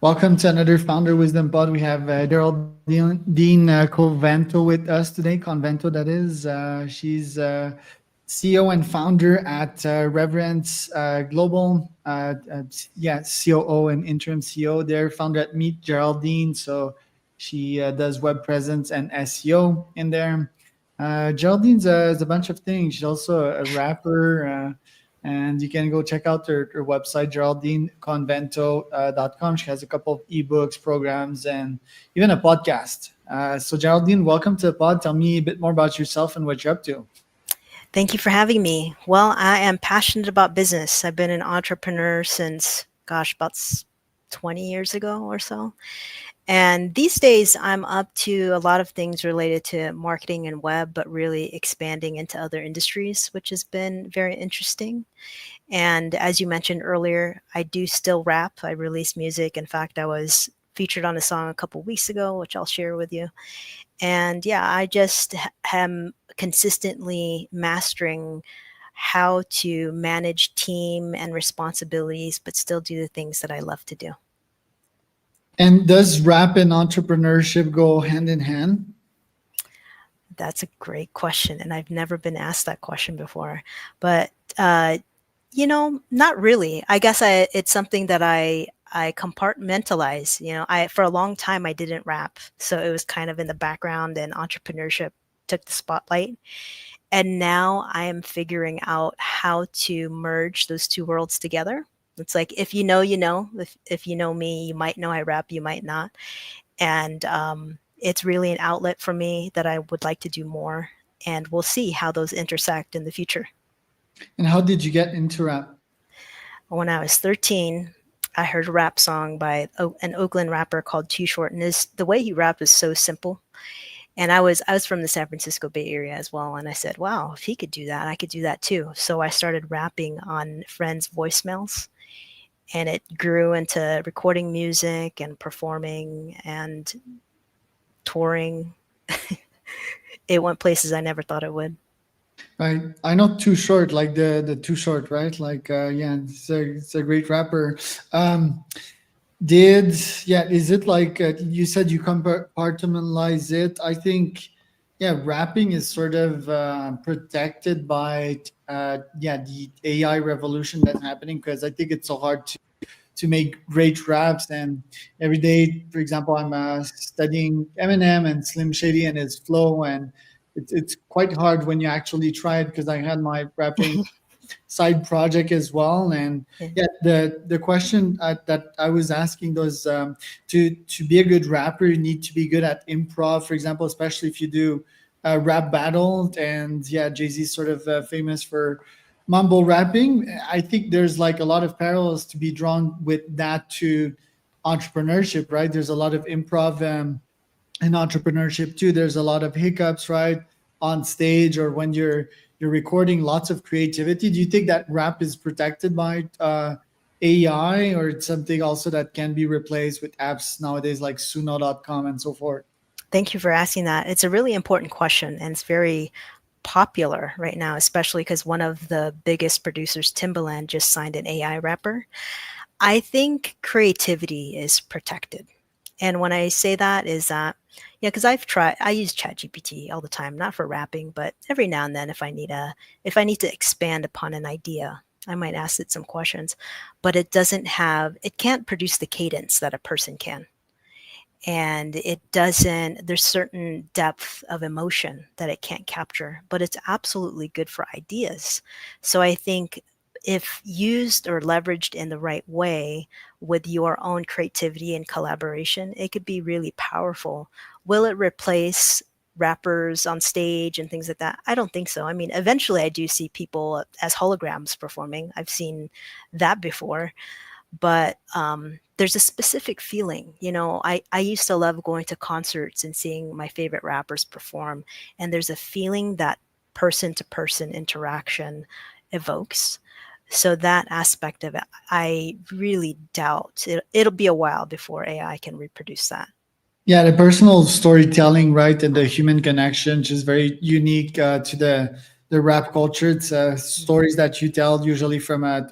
Welcome to another Founder Wisdom Pod. We have Geraldine Convento with us today. Convento, that is. She's CEO and founder at Reverence Global. Yeah, COO and interim CEO there. Founder at Meet Geraldine. So she does web presence and SEO in there. Geraldine's is a bunch of things. She's also a rapper. And you can go check out her website, geraldineconvento.com. She has a couple of ebooks, programs, and even a podcast. So, Geraldine, welcome to the pod. Tell me a bit more about yourself and what you're up to. Thank you for having me. Well, I am passionate about business. I've been an entrepreneur since, about 20 years ago or so. And these days, I'm up to a lot of things related to marketing and web, but really expanding into other industries, which has been very interesting. And as you mentioned earlier, I do still rap. I release music. In fact, I was featured on a song a couple weeks ago, which I'll share with you. And yeah, I just am consistently mastering how to manage team and responsibilities, but still do the things that I love to do. And does rap and entrepreneurship go hand in hand? That's a great question. And I've never been asked that question before. But, uh, not really. I guess it's something that I compartmentalize. For a long time, I didn't rap. So it was kind of in the background, and entrepreneurship took the spotlight. And now I am figuring out how to merge those two worlds together. It's like, if you know, you know. If you know me, you might know I rap, you might not. And it's really an outlet for me that I would like to do more. And we'll see how those intersect in the future. And how did you get into rap? When I was 13, I heard a rap song by an Oakland rapper called Too Short, and the way he rapped was so simple. And I was from the San Francisco Bay Area as well, and I said, "Wow, if he could do that, I could do that too." So I started rapping on friends' voicemails, and it grew into recording music and performing and touring. It went places I never thought it would. Right. I know Too Short, like the Too Short, right? Like, yeah, it's a great rapper. Um, Did yeah? Is it like you said you compartmentalize it? I think yeah, rapping is sort of protected by yeah the AI revolution that's happening because I think it's so hard to make great raps and every day. For example, I'm studying Eminem and Slim Shady and his flow, and it's quite hard when you actually try it because I had my rapping side project as well. And yeah, the question that I was asking was to be a good rapper, you need to be good at improv, for example, especially if you do a rap battle. And yeah, Jay Z is sort of famous for mumble rapping. I think there's like a lot of parallels to be drawn with that to entrepreneurship, right? There's a lot of improv. In entrepreneurship too, there's a lot of hiccups, right, on stage or when you're recording, lots of creativity. Do you think that rap is protected by AI, or it's something also that can be replaced with apps nowadays like suno.com and so forth? Thank you for asking that. It's a really important question, and it's very popular right now, especially because one of the biggest producers, Timbaland, just signed an AI rapper. I think creativity is protected. And when I say that is that, yeah, because I use ChatGPT all the time, not for rapping, but every now and then if I need to expand upon an idea, I might ask it some questions, but it can't produce the cadence that a person can. And there's certain depth of emotion that it can't capture, but it's absolutely good for ideas. So I think if used or leveraged in the right way with your own creativity and collaboration, it could be really powerful. Will it replace rappers on stage and things like that? I don't think so. I mean, eventually I do see people as holograms performing. I've seen that before, but there's a specific feeling. I used to love going to concerts and seeing my favorite rappers perform, and there's a feeling that person to person interaction evokes. So that aspect of it, I really doubt it'll be a while before AI can reproduce that. Yeah, the personal storytelling, right, and the human connection, which is very unique to the rap culture. It's stories that you tell usually from a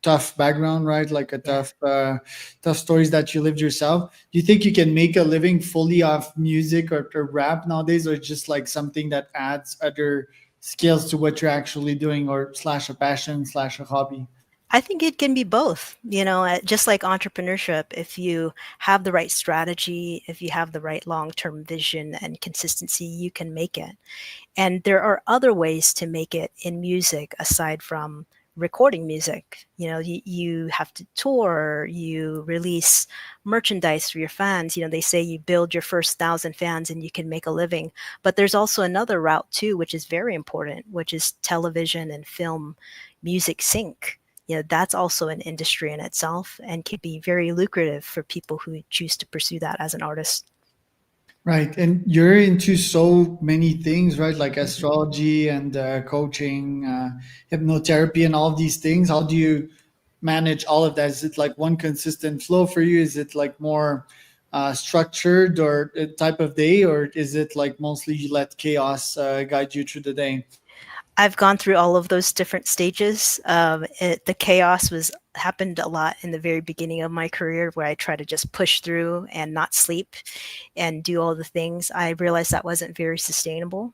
tough background, right? Like a Yeah. tough stories that you lived yourself. Do you think you can make a living fully off music or rap nowadays, or just like something that adds other skills to what you're actually doing, or slash a passion slash a hobby? I think it can be both, just like entrepreneurship. If you have the right strategy, if you have the right long-term vision and consistency, you can make it. And there are other ways to make it in music aside from recording music. You have to tour, you release merchandise for your fans. They say you build your first 1,000 fans and you can make a living. But there's also another route too, which is very important, which is television and film music sync. That's also an industry in itself and can be very lucrative for people who choose to pursue that as an artist. Right. And you're into so many things, right? Like Mhm. astrology and coaching, hypnotherapy, and all of these things. How do you manage all of that? Is it like one consistent flow for you? Is it like more structured or a type of day? Or is it like mostly you let chaos guide you through the day? I've gone through all of those different stages. The chaos was happened a lot in the very beginning of my career, where I try to just push through and not sleep and do all the things. I realized that wasn't very sustainable.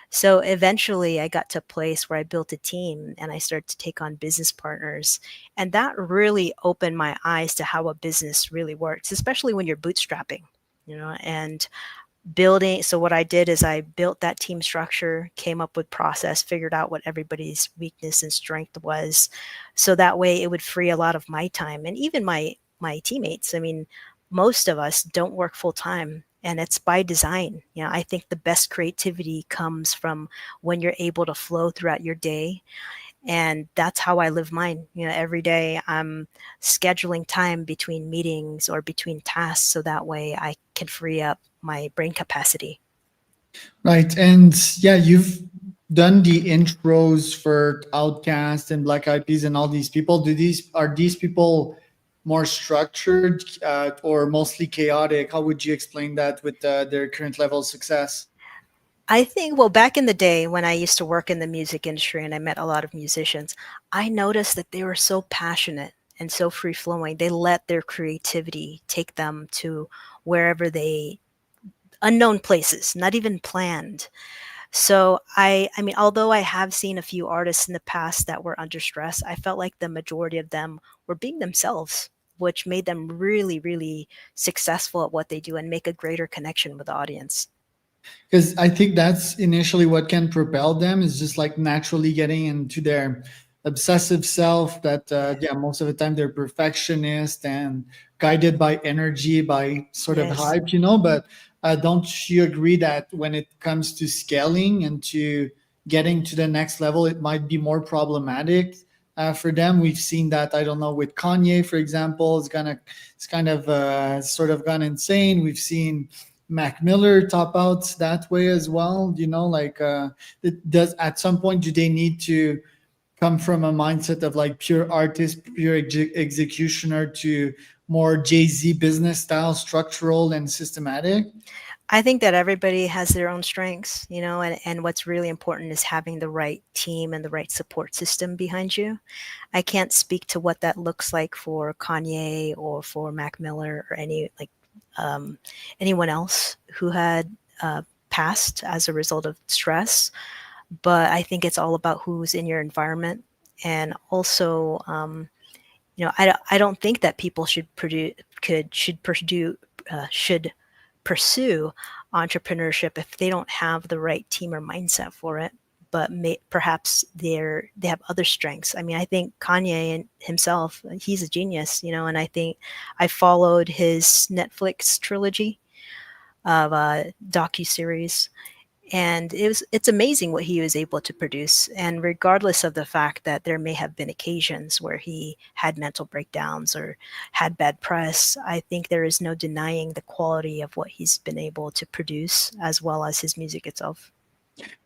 So eventually I got to a place where I built a team and I started to take on business partners. And that really opened my eyes to how a business really works, especially when you're bootstrapping, and building. So what I did is I built that team structure, came up with process, figured out what everybody's weakness and strength was, so that way it would free a lot of my time and even my teammates. I mean, most of us don't work full time, and it's by design. I think the best creativity comes from when you're able to flow throughout your day, and that's how I live mine. Every day I'm scheduling time between meetings or between tasks, so that way I can free up my brain capacity. Right. And yeah, you've done the intros for Outcast and Black Eyed Peas and all these people. Are these people more structured or mostly chaotic? How would you explain that with their current level of success? I think, well, back in the day when I used to work in the music industry and I met a lot of musicians, I noticed that they were so passionate and so free flowing. They let their creativity take them to wherever unknown places, not even planned. So I mean, although I have seen a few artists in the past that were under stress, I felt like the majority of them were being themselves, which made them really, really successful at what they do and make a greater connection with the audience. Because I think that's initially what can propel them, is just like naturally getting into their obsessive self, that yeah, most of the time they're perfectionist and guided by energy, by sort of Yes. hype, but don't you agree that when it comes to scaling and to getting to the next level, it might be more problematic for them? We've seen that, I don't know, with Kanye, for example. It's kind of sort of gone insane. We've seen Mac Miller top out that way as well. Like it does, at some point, do they need to come from a mindset of like pure artist, pure executioner, to more Jay-Z business style, structural and systematic? I think that everybody has their own strengths, and what's really important is having the right team and the right support system behind you. I can't speak to what that looks like for Kanye or for Mac Miller or um, anyone else who had passed as a result of stress, but I think it's all about who's in your environment. And also, I don't think that people should pursue entrepreneurship if they don't have the right team or mindset for it. But perhaps they have other strengths. I mean, I think Kanye and himself, he's a genius, and I think I followed his Netflix trilogy of docu series, and it's amazing what he was able to produce. And regardless of the fact that there may have been occasions where he had mental breakdowns or had bad press, I think there is no denying the quality of what he's been able to produce, as well as his music itself.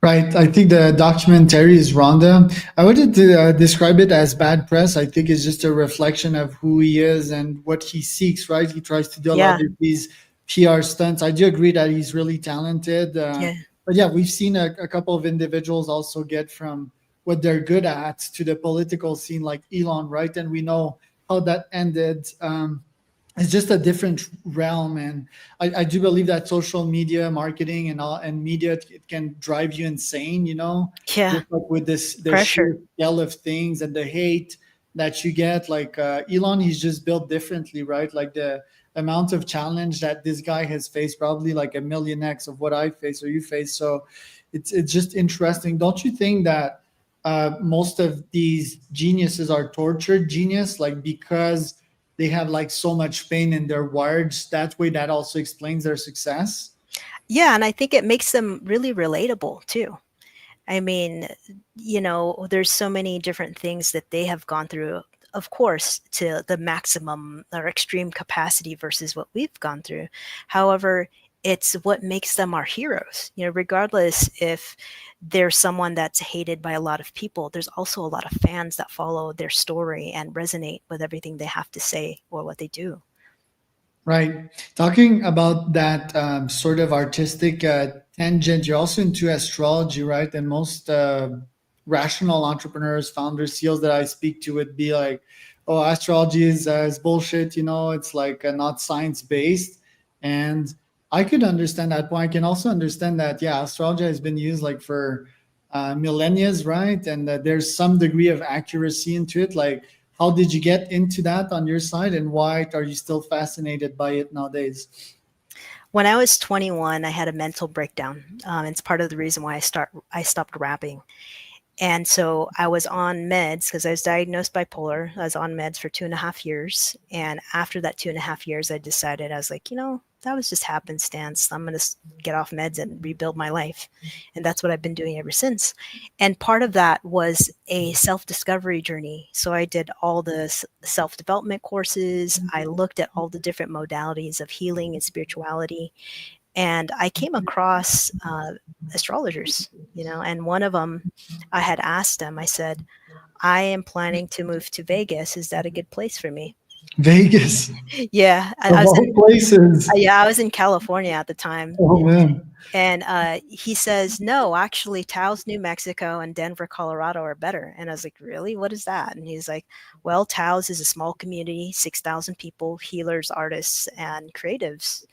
Right. I think the documentary is Rhonda. I wouldn't describe it as bad press. I think it's just a reflection of who he is and what he seeks, right? He tries to do a lot Yeah, of these PR stunts. I do agree that he's really talented. yeah, But yeah, we've seen a couple of individuals also get from what they're good at to the political scene, like Elon, right? And we know how that ended. It's just a different realm, and I do believe that social media marketing and all and media, it can drive you insane, Yeah, just like with this the pressure. sheer scale of things and the hate that you get. Like Elon, he's just built differently, right? Like the amount of challenge that this guy has faced, probably like a million x of what I face or you face. So it's just interesting. Don't you think that most of these geniuses are tortured genius, like because they have like so much pain in their words? That way, that also explains their success. Yeah, and I think it makes them really relatable too. I mean, there's so many different things that they have gone through, of course, to the maximum or extreme capacity versus what we've gone through. However, it's what makes them our heroes. Regardless if there's someone that's hated by a lot of people, there's also a lot of fans that follow their story and resonate with everything they have to say or what they do. Right. Talking about that sort of artistic tangent, you're also into astrology, right? And most rational entrepreneurs, founders, CEOs that I speak to would be like, "Oh, astrology is bullshit. It's like not science based." And I could understand that point. I can also understand that, yeah, astrology has been used like for millennia, right? And there's some degree of accuracy into it. Like, how did you get into that on your side, and why are you still fascinated by it nowadays? When I was 21, I had a mental breakdown. It's part of the reason why I stopped rapping. And so I was on meds because I was diagnosed bipolar. I was on meds for 2.5 years. And after that 2.5 years, I decided, I was like, that was just happenstance. I'm going to get off meds and rebuild my life. And that's what I've been doing ever since. And part of that was a self-discovery journey. So I did all the self-development courses. I looked at all the different modalities of healing and spirituality. And I came across astrologers, and one of them, I had asked them, I said, I am planning to move to Vegas. Is that a good place for me? Vegas, Yeah, of all places. I was in California at the time. Oh man. And he says, no, actually, Taos, New Mexico and Denver, Colorado are better. And I was like, really? What is that? And he's like, well, Taos is a small community, 6,000 people, healers, artists, and creatives.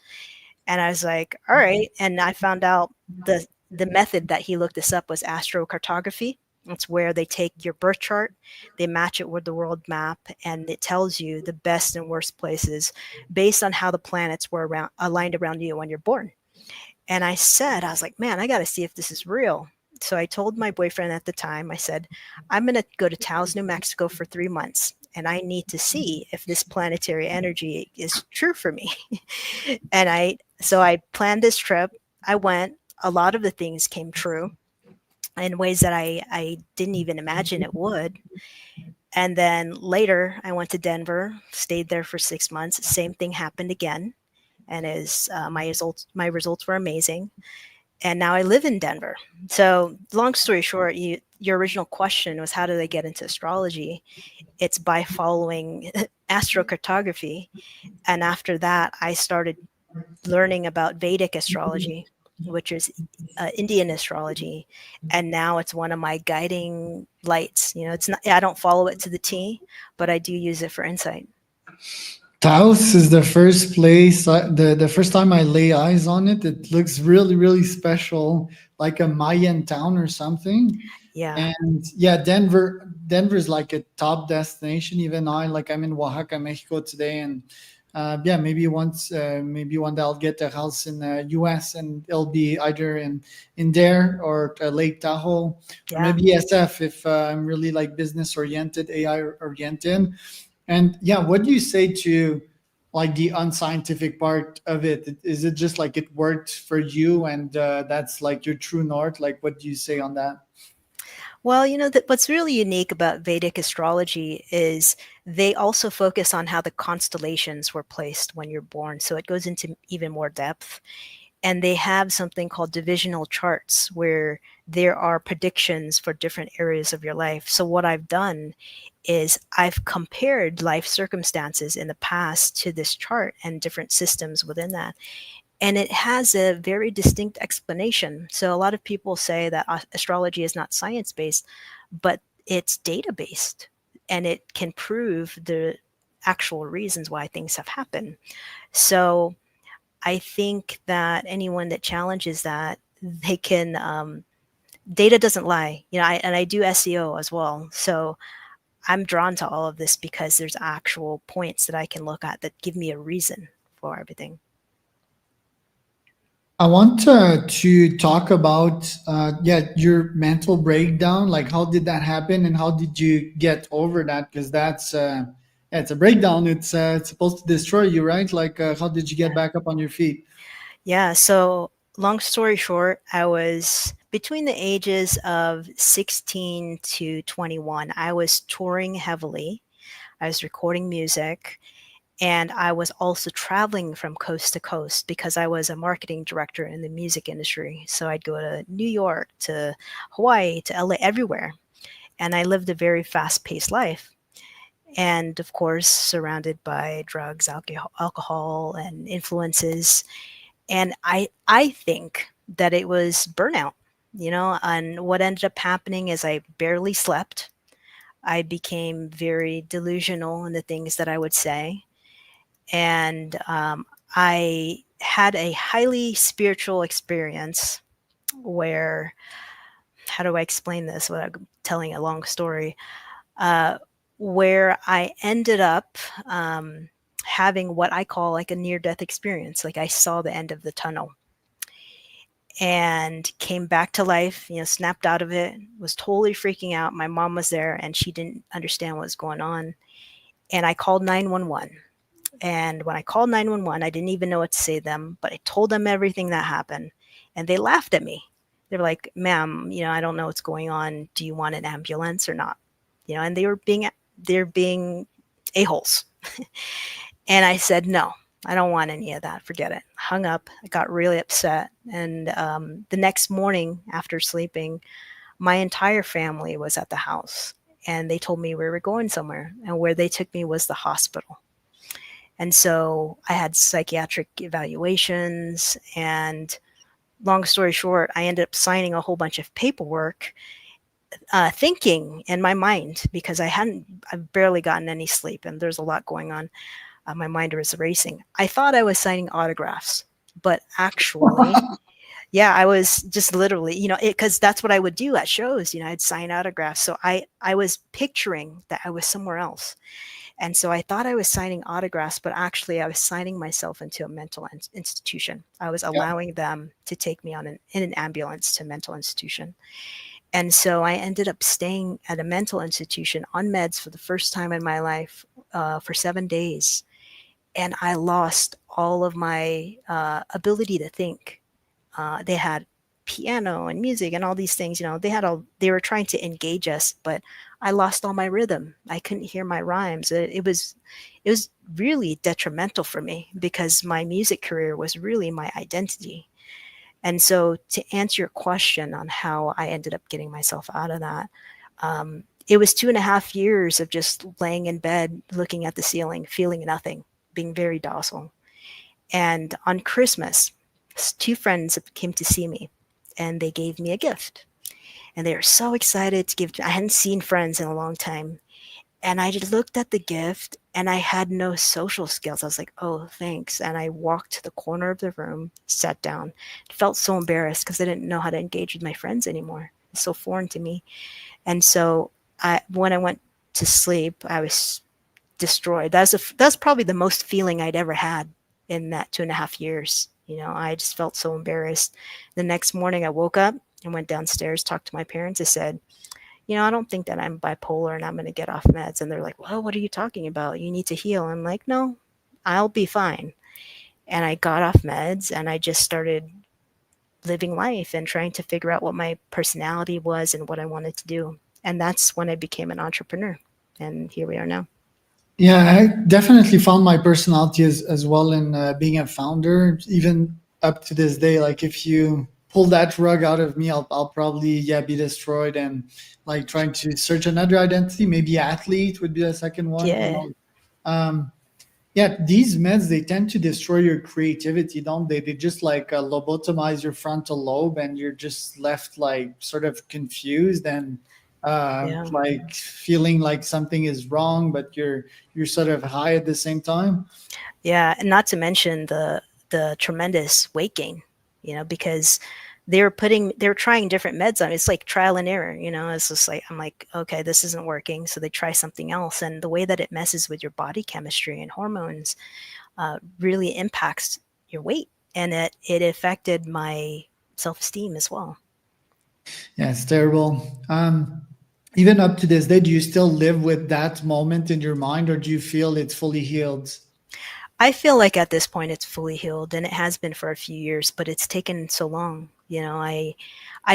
And I was like, all right. And I found out the method that he looked this up was astrocartography. It's where they take your birth chart, they match it with the world map, and it tells you the best and worst places based on how the planets were aligned around you when you're born. And I was like, man, I got to see if this is real. So I told my boyfriend at the time, I said, I'm going to go to Taos, New Mexico for 3 months, and I need to see if this planetary energy is true for me. So I planned this trip. I went. A lot of the things came true in ways that I didn't even imagine it would. And then later, I went to Denver, stayed there for 6 months. Same thing happened again, and my results were amazing. And now I live in Denver. So, long story short, your original question was, how did I get into astrology? It's by following astrocartography, and after that, I started learning about Vedic astrology, which is Indian astrology, and now it's one of my guiding lights. It's not, I don't follow it to the T, but I do use it for insight. Taos is the first place, the first time I lay eyes on it. It looks really, really special, like a Mayan town or something. Yeah, And yeah, Denver's like a top destination. Even I'm in Oaxaca, Mexico today, and yeah, maybe one day I'll get a house in the U.S. and it'll be either in there or Lake Tahoe, or yeah. maybe SF if I'm really like business oriented, AI oriented. And yeah, what do you say to like the unscientific part of it? Is it just like it worked for you and that's like your true north? Like, what do you say on that? Well, what's really unique about Vedic astrology is they also focus on how the constellations were placed when you're born. So it goes into even more depth. And they have something called divisional charts where there are predictions for different areas of your life. So what I've done is I've compared life circumstances in the past to this chart and different systems within that. And it has a very distinct explanation. So a lot of people say that astrology is not science based, but it's data based and it can prove the actual reasons why things have happened. So I think that anyone that challenges that, they can, data doesn't lie, and I do SEO as well. So I'm drawn to all of this because there's actual points that I can look at that give me a reason for everything. I want to talk about yeah, your mental breakdown. Like, how did that happen, and how did you get over that? Because that's yeah, it's a breakdown. It's supposed to destroy you, right? Like, how did you get back up on your feet? Yeah. So, long story short, I was between the ages of 16 to 21. I was touring heavily. I was recording music, and I was also traveling from coast to coast because I was a marketing director in the music industry. So I'd go to New York, to Hawaii, to LA, everywhere. And I lived a very fast paced life. And of course, surrounded by drugs, alcohol and influences. And I think that it was burnout, and what ended up happening is I barely slept. I became very delusional in the things that I would say. And I had a highly spiritual experience where, how do I explain this without telling a long story? Uh, where I ended up having what I call like a near death experience. Like I saw the end of the tunnel and came back to life, snapped out of it, was totally freaking out. My mom was there and she didn't understand what was going on. And I called 911. And when I called 911, I didn't even know what to say to them, but I told them everything that happened. And they laughed at me. They were like, ma'am, I don't know what's going on. Do you want an ambulance or not? And they're being a-holes. And I said, no, I don't want any of that. Forget it. Hung up. I got really upset. And the next morning after sleeping, my entire family was at the house and they told me we were going somewhere. And where they took me was the hospital. And so I had psychiatric evaluations. And long story short, I ended up signing a whole bunch of paperwork, thinking in my mind, because I've barely gotten any sleep and there's a lot going on. My mind was racing. I thought I was signing autographs, but actually, yeah, I was just literally, because that's what I would do at shows. I'd sign autographs. So I was picturing that I was somewhere else. And so I thought I was signing autographs, but actually I was signing myself into a mental institution. I was Yeah. allowing them to take me in an ambulance to a mental institution. And so I ended up staying at a mental institution on meds for the first time in my life, for 7 days. And I lost all of my ability to think. They had piano and music and all these things. They were trying to engage us, but I lost all my rhythm. I couldn't hear my rhymes. It was really detrimental for me because my music career was really my identity. And so, to answer your question on how I ended up getting myself out of that, it was 2.5 years of just laying in bed, looking at the ceiling, feeling nothing, being very docile. And on Christmas, two friends came to see me and they gave me a gift. And they were so excited to give. I hadn't seen friends in a long time. And I just looked at the gift and I had no social skills. I was like, oh, thanks. And I walked to the corner of the room, sat down, felt so embarrassed because I didn't know how to engage with my friends anymore. It's so foreign to me. And so when I went to sleep, I was destroyed. That's probably the most feeling I'd ever had in that 2.5 years. I just felt so embarrassed. The next morning I woke up and went downstairs, talked to my parents. I said, I don't think that I'm bipolar and I'm going to get off meds. And they're like, well, what are you talking about? You need to heal. I'm like, no, I'll be fine. And I got off meds and I just started living life and trying to figure out what my personality was and what I wanted to do. And that's when I became an entrepreneur. And here we are now. Yeah, I definitely found my personality as well in being a founder, even up to this day. Like, if you pull that rug out of me, I'll probably, yeah, be destroyed, and like trying to search another identity. Maybe athlete would be the second one. Yeah. Um, yeah, these meds, they tend to destroy your creativity, don't they? They just like lobotomize your frontal lobe, and you're just left like sort of confused and Yeah. like feeling like something is wrong, but you're sort of high at the same time. Yeah, and not to mention the tremendous weight gain, because they're trying different meds on. It's like trial and error, It's just like I'm like, okay, this isn't working, so they try something else, and the way that it messes with your body chemistry and hormones really impacts your weight, and it affected my self-esteem as well. Yeah, it's terrible. Even up to this day, do you still live with that moment in your mind, or do you feel it's fully healed? I feel like at this point it's fully healed, and it has been for a few years, but it's taken so long. I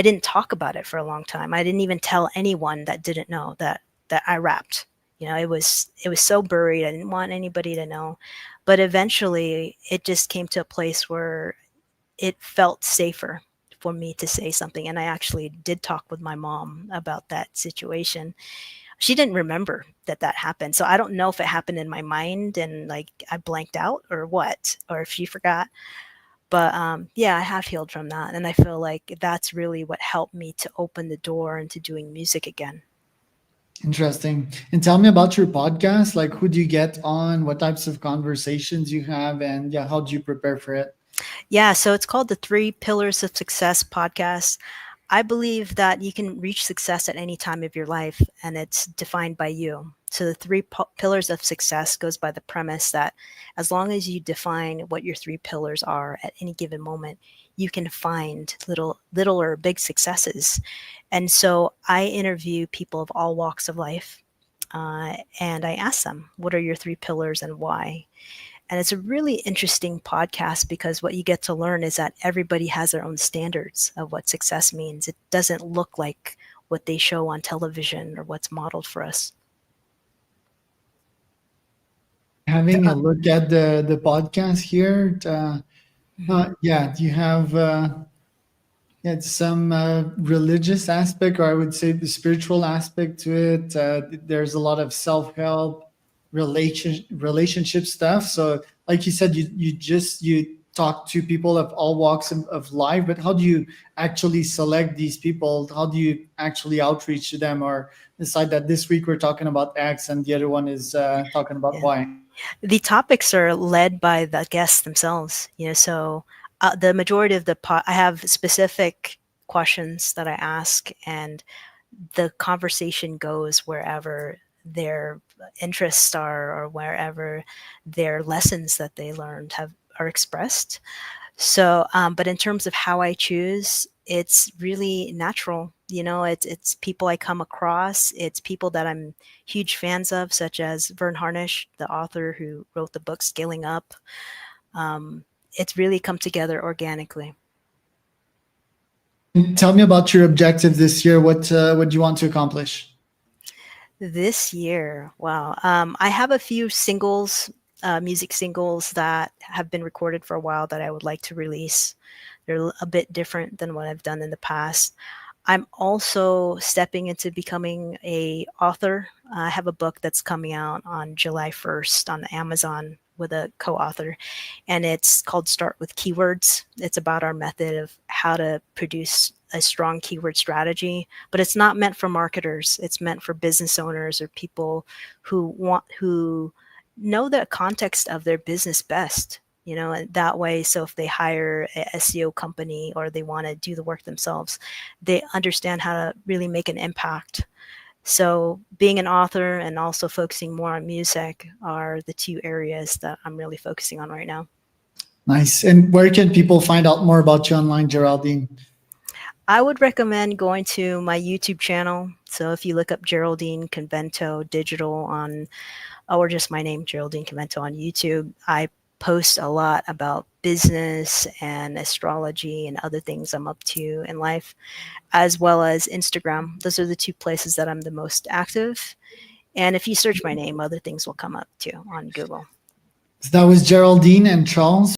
didn't talk about it for a long time. I didn't even tell anyone that didn't know that I rapped. It was so buried. I didn't want anybody to know. But eventually it just came to a place where it felt safer for me to say something, and I actually did talk with my mom about that situation. She didn't remember that happened. So I don't know if it happened in my mind and like I blanked out or what, or if she forgot. But yeah, I have healed from that. And I feel like that's really what helped me to open the door into doing music again. Interesting. And tell me about your podcast. Like, who do you get on? What types of conversations you have? And yeah, how do you prepare for it? Yeah, so it's called the Three Pillars of Success podcast. I believe that you can reach success at any time of your life, and it's defined by you. So the three pillars of success goes by the premise that as long as you define what your three pillars are at any given moment, you can find little or big successes. And so I interview people of all walks of life, and I ask them, "What are your three pillars and why?" And it's a really interesting podcast because what you get to learn is that everybody has their own standards of what success means. It doesn't look like what they show on television or what's modeled for us. Having a look at the podcast here. Mhm. Yeah, do you have yeah, some religious aspect, or I would say the spiritual aspect to it. There's a lot of self help, relationship stuff. So, like you said, you talk to people of all walks of life. But how do you actually select these people? How do you actually outreach to them, or decide that this week we're talking about X and the other one is talking about Yeah. Y? The topics are led by the guests themselves, so the majority of I have specific questions that I ask, and the conversation goes wherever their interests are or wherever their lessons that they learned are expressed. So, but in terms of how I choose, it's really natural. It's people I come across. It's people that I'm huge fans of, such as Vern Harnish, the author who wrote the book Scaling Up. Um, it's really come together organically. Tell me about your objective this year. What do you want to accomplish? This year, wow. I have a few music singles that have been recorded for a while that I would like to release. They're a bit different than what I've done in the past. I'm also stepping into becoming a author. I have a book that's coming out on July 1st on Amazon with a co-author, and it's called Start with Keywords. It's about our method of how to produce a strong keyword strategy, but it's not meant for marketers. It's meant for business owners or people who know the context of their business best, and that way. So if they hire a SEO company or they want to do the work themselves, they understand how to really make an impact. So being an author and also focusing more on music are the two areas that I'm really focusing on right now. Nice. And where can people find out more about you online, Geraldine? I would recommend going to my YouTube channel. So if you look up Geraldine Convento Digital or just my name, Geraldine Convento on YouTube, I post a lot about business and astrology and other things I'm up to in life, as well as Instagram. Those are the two places that I'm the most active. And if you search my name, other things will come up too on Google. So that was Geraldine and Charles.